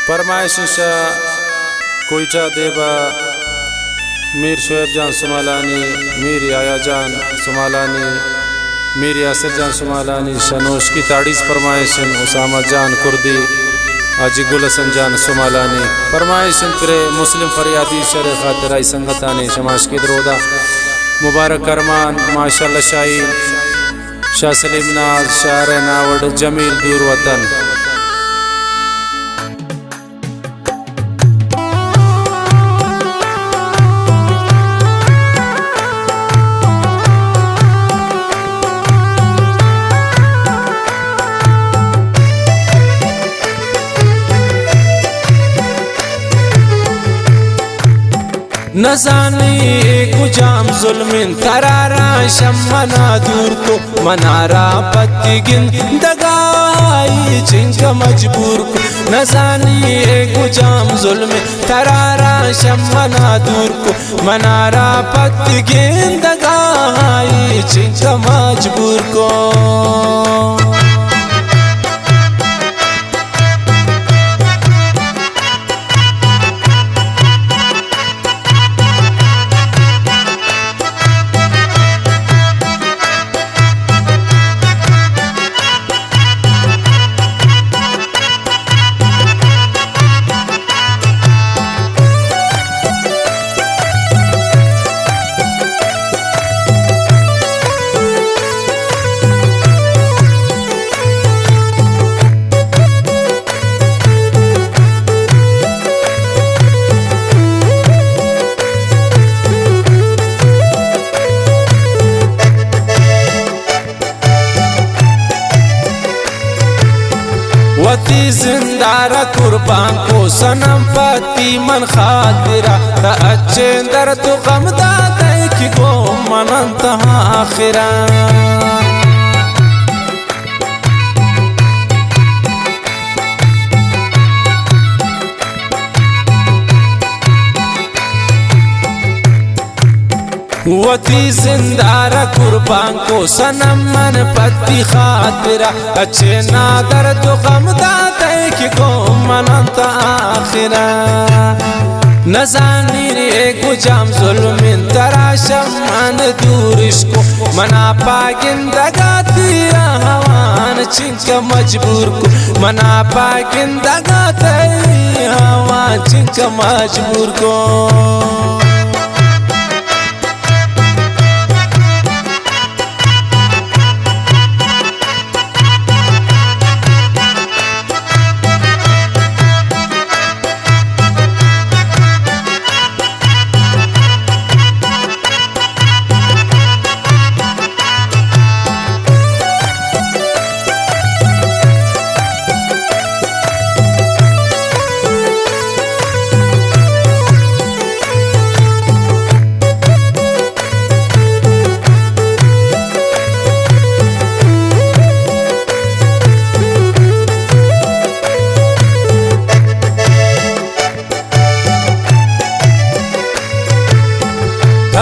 फरमाइश कोयटा देबा मीर शोएब जान सुमालानी, मीर याया जान सुमालानी, मीर यासिर जान सुमालानी, शनोश की ताड़ीस फरमाइशन उसामा जान कुर्दी, आजी गुल हसन जान सुमालानी फरमाइशन फिरे मुस्लिम फरियादी शर खातिर आई संगतानी शमाश की दरोदा मुबारक करमान माशाल्लाह शाहीन शाह सलीम नाज शार नावड़ जमील दूर वतन। नजानी गुजाम जुल्मिन तरारा शम्मना दूर को मनारा पत्ती गिन दगाई चिंका मजबूर को नजानी गुजाम जुल्मिन तरारा शम्मना दूर को मनारा पत्ती गिन दगाई चिंका मजबूर को। वती जिंदारा कुर्बान को सनम पति मन खातिरा त अच्छे दर तो गम दाते की को मनंत आखिरा वती जिंदारा कुर्बान को सनम मन पति खातिरा अच्छे नादर तो गम दाते की को मनंत आखिरा नजानी रे गुजाम जुल्मिन तराशम मन दूरिश को मना पागिंदगा दिया हवान चिंका मजबूर को मना पागिंदगा दिया हवान चिंका मजबूर को।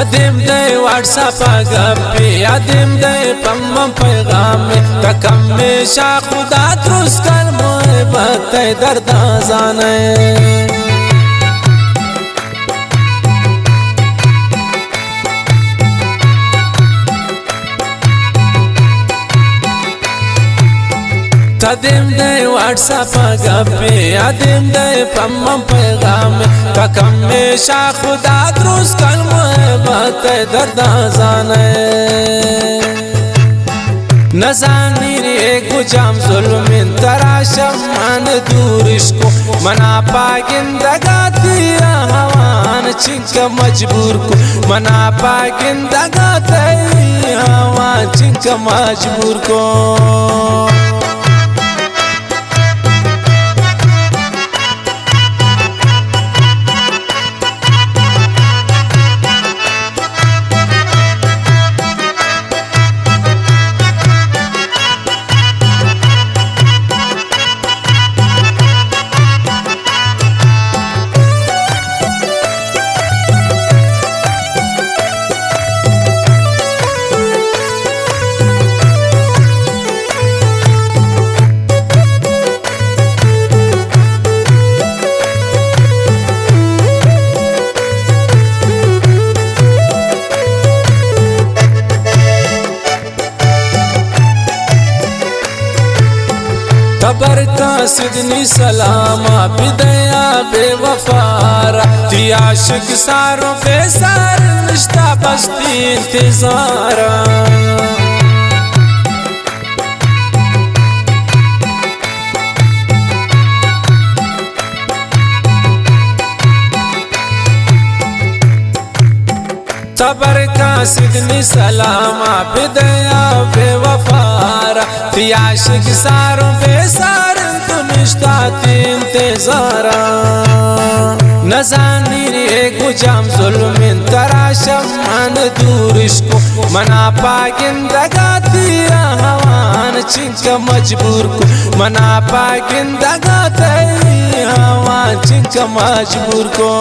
अदिम दे व्हाट्सएप गप्पे अदिम दे पम्मम पैगाम तकम में शाह खुदा तुस कर मोहब्बत दर्द जाने अदिम दे व्हाट्सएप गप्पे अदिम दे पम्मम पैगाम तकम में शाह खुदा तुस कर मोहब्बत दर्द जाने नजानी रे गुजाम जुल्मिन तराशम मन दूरिश को मना पागिंदगा दिया हवान चिंका मजबूर को मना पागिंदगा दिया हवान चिंका मजबूर को। का सिदनी सलामा बिदया बेवफारा ती आशिक सारों पे सार निश्ता बस्ती इंतजारा सबर का सिदनी सलामा बिदया बेवफारा ती आशिक सारों बेसार तो निश्ता इंतजारा नजानी रे गुजाम जुल्मिन तराशम मन दूरिश को मना पागिंदगा दिया हवान चिंका मजबूर को मना पागिंदगा दिया हवान चिंका मजबूर को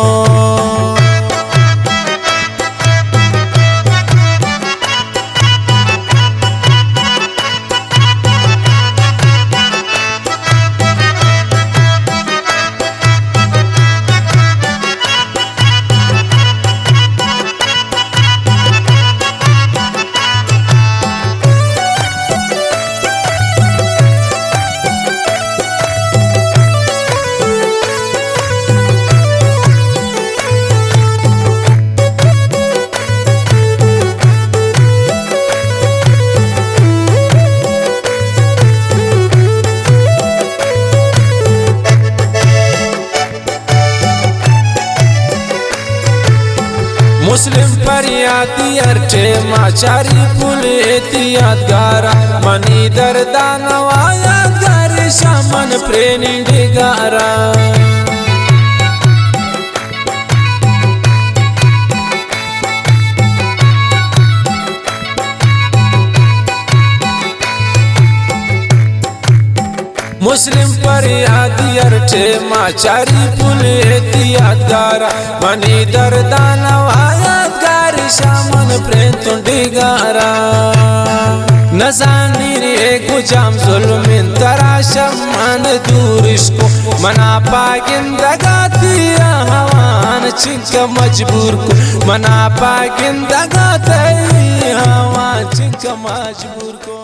मुस्लिम पर यादियर्टे माचारी पुल एतियादगारा मनी दर्दानवा यादगार शामन प्रेनी डिगारा मुस्लिम पर यादियर्टे माचारी पुल एतियादगारा मनी दर्दानवा यादगार शामन प्रेम तुंडिगारा नजानी रे गुजाम जुल्मिन तराशम मन दूरिश को मना पागिंदगा दिया हवान चिंका मजबूर को मना पागिंदगा दिया हवान चिंका मजबूर को